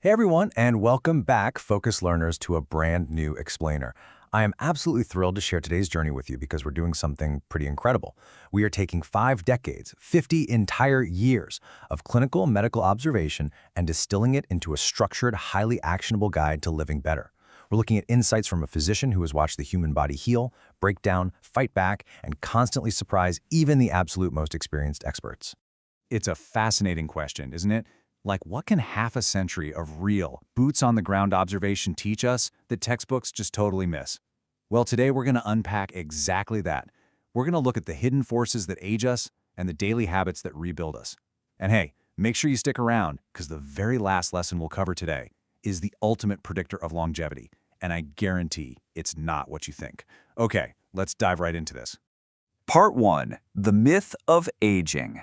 Hey everyone, and welcome back, Focus Learners, to a brand new explainer. I am absolutely thrilled to share today's journey with you because we're doing something pretty incredible. We are taking 5 decades, 50 entire years of clinical medical observation and distilling it into a structured, highly actionable guide to living better. We're looking at insights from a physician who has watched the human body heal, break down, fight back, and constantly surprise even the absolute most experienced experts. It's a fascinating question, isn't it? Like, what can half a century of real, boots-on-the-ground observation teach us that textbooks just totally miss? Well, today we're going to unpack exactly that. We're going to look at the hidden forces that age us and the daily habits that rebuild us. And hey, make sure you stick around, because the very last lesson we'll cover today is the ultimate predictor of longevity, and I guarantee it's not what you think. Okay, let's dive right into this. Part 1. The Myth of Aging.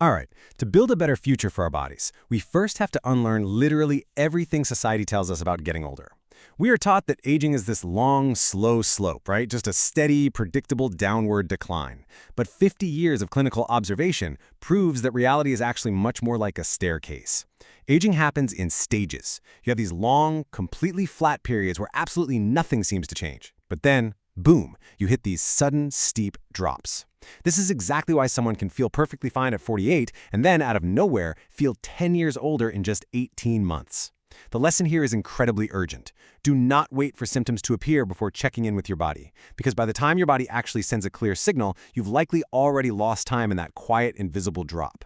All right, to build a better future for our bodies, we first have to unlearn literally everything society tells us about getting older. We are taught that aging is this long, slow slope, right? Just a steady, predictable downward decline. But 50 years of clinical observation proves that reality is actually much more like a staircase. Aging happens in stages. You have these long, completely flat periods where absolutely nothing seems to change. But then, boom, you hit these sudden, steep drops. This is exactly why someone can feel perfectly fine at 48 and then, out of nowhere, feel 10 years older in just 18 months. The lesson here is incredibly urgent. Do not wait for symptoms to appear before checking in with your body, because by the time your body actually sends a clear signal, you've likely already lost time in that quiet, invisible drop.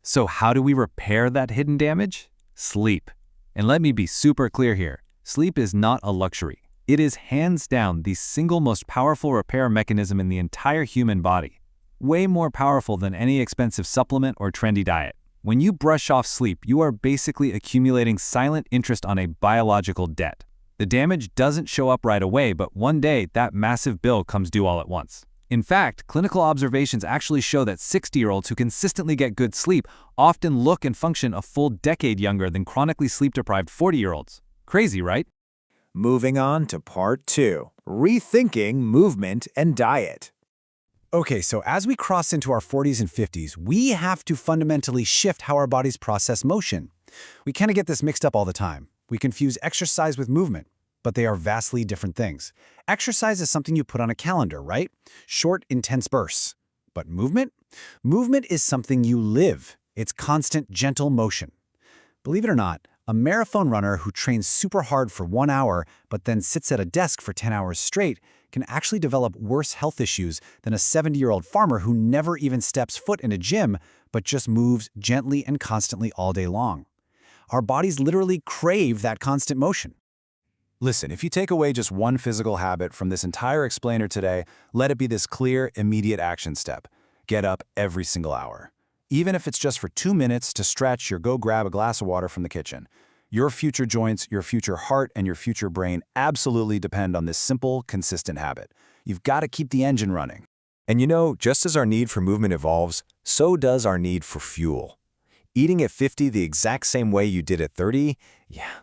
So how do we repair that hidden damage? Sleep. And let me be super clear here. Sleep is not a luxury. It is hands down the single most powerful repair mechanism in the entire human body. Way more powerful than any expensive supplement or trendy diet. When you brush off sleep, you are basically accumulating silent interest on a biological debt. The damage doesn't show up right away, but one day that massive bill comes due all at once. In fact, clinical observations actually show that 60-year-olds who consistently get good sleep often look and function a full decade younger than chronically sleep-deprived 40-year-olds. Crazy, right? Moving on to Part 2, Rethinking Movement and Diet. Okay, so as we cross into our 40s and 50s, we have to fundamentally shift how our bodies process motion. We kind of get this mixed up all the time. We confuse exercise with movement, but they are vastly different things. Exercise is something you put on a calendar, right? Short, intense bursts. But movement? Movement is something you live. It's constant, gentle motion. Believe it or not, a marathon runner who trains super hard for 1 hour but then sits at a desk for 10 hours straight can actually develop worse health issues than a 70-year-old farmer who never even steps foot in a gym but just moves gently and constantly all day long. Our bodies literally crave that constant motion. Listen, if you take away just one physical habit from this entire explainer today, let it be this clear, immediate action step. Get up every single hour. Even if it's just for 2 minutes to stretch or go grab a glass of water from the kitchen. Your future joints, your future heart, and your future brain absolutely depend on this simple, consistent habit. You've got to keep the engine running. And you know, just as our need for movement evolves, so does our need for fuel. Eating at 50 the exact same way you did at 30,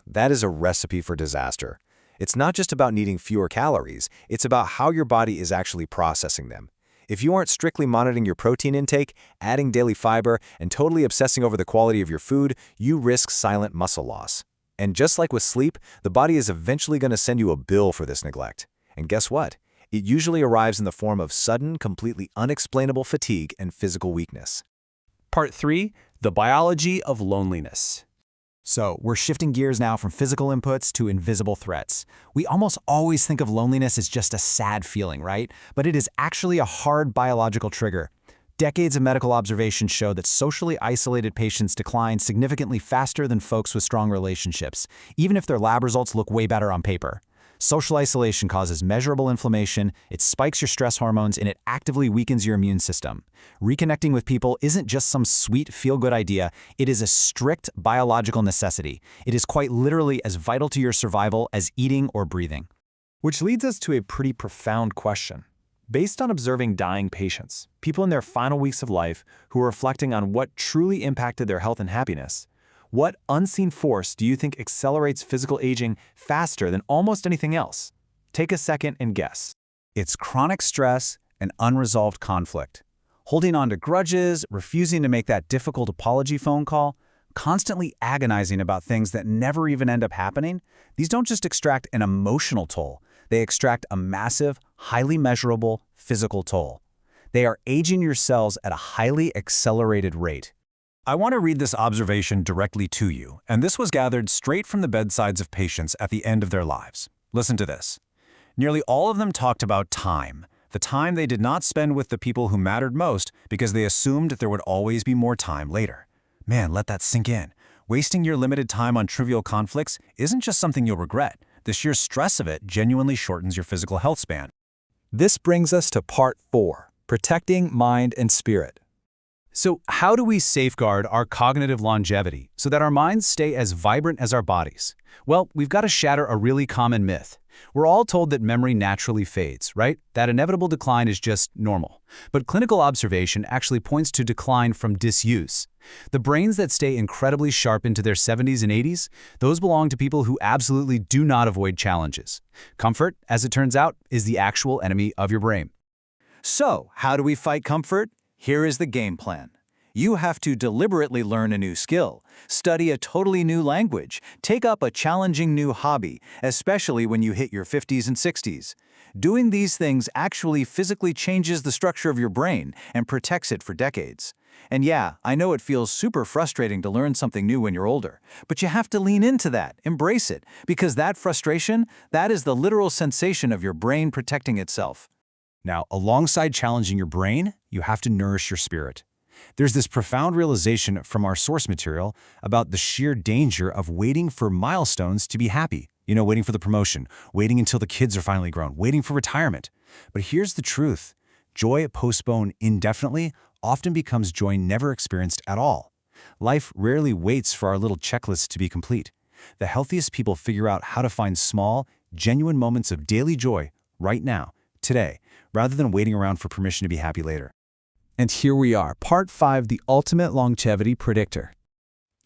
that is a recipe for disaster. It's not just about needing fewer calories, it's about how your body is actually processing them. If you aren't strictly monitoring your protein intake, adding daily fiber, and totally obsessing over the quality of your food, you risk silent muscle loss. And just like with sleep, the body is eventually going to send you a bill for this neglect. And guess what? It usually arrives in the form of sudden, completely unexplainable fatigue and physical weakness. Part 3. The Biology of Loneliness. So, we're shifting gears now from physical inputs to invisible threats. We almost always think of loneliness as just a sad feeling, right? But it is actually a hard biological trigger. Decades of medical observations show that socially isolated patients decline significantly faster than folks with strong relationships, even if their lab results look way better on paper. Social isolation causes measurable inflammation, it spikes your stress hormones, and it actively weakens your immune system. Reconnecting with people isn't just some sweet feel-good idea, it is a strict biological necessity. It is quite literally as vital to your survival as eating or breathing. Which leads us to a pretty profound question. Based on observing dying patients, people in their final weeks of life who are reflecting on what truly impacted their health and happiness, what unseen force do you think accelerates physical aging faster than almost anything else? Take a second and guess. It's chronic stress and unresolved conflict. Holding on to grudges, refusing to make that difficult apology phone call, constantly agonizing about things that never even end up happening, these don't just extract an emotional toll, they extract a massive, highly measurable physical toll. They are aging your cells at a highly accelerated rate. I want to read this observation directly to you, and this was gathered straight from the bedsides of patients at the end of their lives. Listen to this. Nearly all of them talked about time, the time they did not spend with the people who mattered most because they assumed there would always be more time later. Man, let that sink in. Wasting your limited time on trivial conflicts isn't just something you'll regret. The sheer stress of it genuinely shortens your physical health span. This brings us to part 4, protecting mind and spirit. So how do we safeguard our cognitive longevity so that our minds stay as vibrant as our bodies? Well, we've got to shatter a really common myth. We're all told that memory naturally fades, right? That inevitable decline is just normal. But clinical observation actually points to decline from disuse. The brains that stay incredibly sharp into their 70s and 80s, those belong to people who absolutely do not avoid challenges. Comfort, as it turns out, is the actual enemy of your brain. So, how do we fight comfort? Here is the game plan. You have to deliberately learn a new skill, study a totally new language, take up a challenging new hobby, especially when you hit your 50s and 60s. Doing these things actually physically changes the structure of your brain and protects it for decades. And yeah, I know it feels super frustrating to learn something new when you're older, but you have to lean into that, embrace it, because that frustration, that is the literal sensation of your brain protecting itself. Now, alongside challenging your brain, you have to nourish your spirit. There's this profound realization from our source material about the sheer danger of waiting for milestones to be happy. You know, waiting for the promotion, waiting until the kids are finally grown, waiting for retirement. But here's the truth. Joy postponed indefinitely often becomes joy never experienced at all. Life rarely waits for our little checklist to be complete. The healthiest people figure out how to find small, genuine moments of daily joy right now, today, rather than waiting around for permission to be happy later. And here we are, Part 5, the ultimate longevity predictor.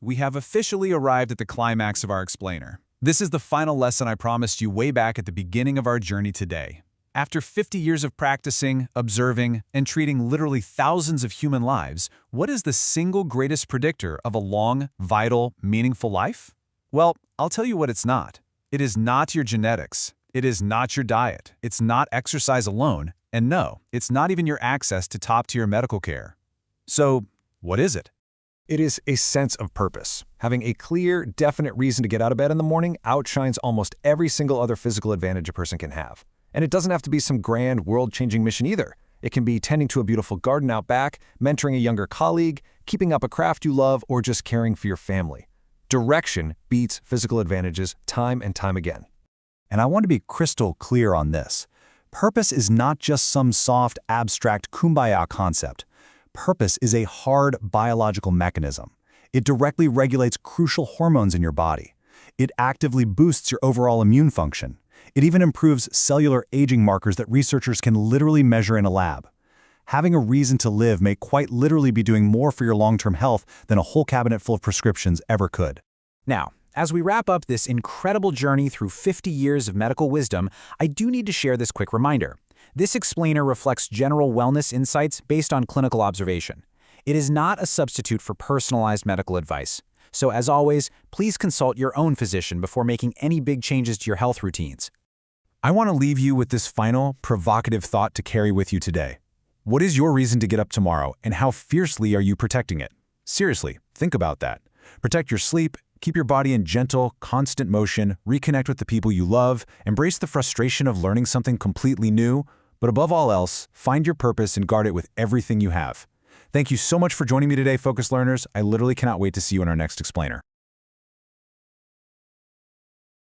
We have officially arrived at the climax of our explainer. This is the final lesson I promised you way back at the beginning of our journey today. After 50 years of practicing, observing, and treating literally thousands of human lives, what is the single greatest predictor of a long, vital, meaningful life? Well, I'll tell you what it's not. It is not your genetics. It is not your diet. It's not exercise alone. And no, it's not even your access to top-tier medical care. So, what is it? It is a sense of purpose. Having a clear, definite reason to get out of bed in the morning outshines almost every single other physical advantage a person can have. And it doesn't have to be some grand, world-changing mission either. It can be tending to a beautiful garden out back, mentoring a younger colleague, keeping up a craft you love, or just caring for your family. Direction beats physical advantages time and time again. And I want to be crystal clear on this. Purpose is not just some soft, abstract kumbaya concept. Purpose is a hard biological mechanism. It directly regulates crucial hormones in your body. It actively boosts your overall immune function. It even improves cellular aging markers that researchers can literally measure in a lab. Having a reason to live may quite literally be doing more for your long-term health than a whole cabinet full of prescriptions ever could. Now, as we wrap up this incredible journey through 50 years of medical wisdom, I do need to share this quick reminder. This explainer reflects general wellness insights based on clinical observation. It is not a substitute for personalized medical advice. So as always, please consult your own physician before making any big changes to your health routines. I want to leave you with this final, provocative thought to carry with you today. What is your reason to get up tomorrow, and how fiercely are you protecting it? Seriously, think about that. Protect your sleep, keep your body in gentle, constant motion, reconnect with the people you love, embrace the frustration of learning something completely new, but above all else, find your purpose and guard it with everything you have. Thank you so much for joining me today, Focus Learners. I literally cannot wait to see you in our next explainer.